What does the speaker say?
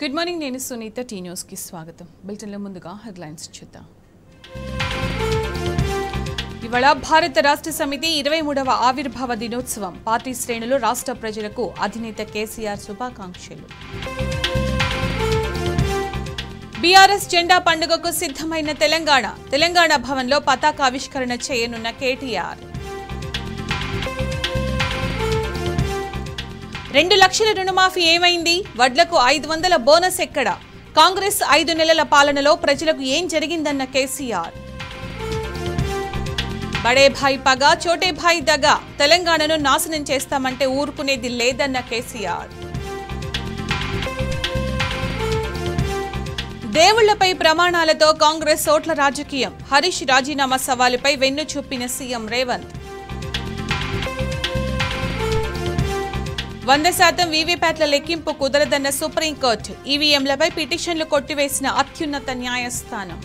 good morning నేను Sunitha tea news కి స్వాగతం బులెటిన్ లో ముందుగా హెడ్లైన్స్ చూద్దాం ఇవాళ భారత రాష్ట్ర సమితి 23వ ఆవిర్భావ దినోత్సవం పార్టీ శ్రేణులు రాష్ట్ర ప్రజలకు అధినేత కేసీఆర్ శుభాకాంక్షలు బీఆర్ఎస్ జెండా పండుగకు సిద్ధమైన తెలంగాణ భవన్లో పతాకావిష్కరణ చేయనున్న కేటీఆర్ 2 లక్షల రుణమాఫీ ఏమైంది వడ్లకు 500 బోనస్ ఎక్కడ కాంగ్రెస్ 5 నెలల పాలనలో ప్రజలకు ఏం జరిగిందన్న కేసీఆర్ బడే భాయ్ పగ చోటే భాయ్ దగా తెలంగాణను నాశనం చేస్తామంటే ఊరుకునేది లేదన్న కేసీఆర్ దేవుళ్లపై ప్రమాణాలతో కాంగ్రెస్ ఓట్ల రాజకీయం హరీష్ రాజీనామా సవాలుపై వెన్ను చూపిన సీఎం రేవంత్ 100% వీవీప్యాట్ల లెక్కింపు కుదరదన్న సుప్రీంకోర్టు ఈవీఎంలపై పిటిషన్లు కొట్టివేసిన అత్యున్నత న్యాయస్థానం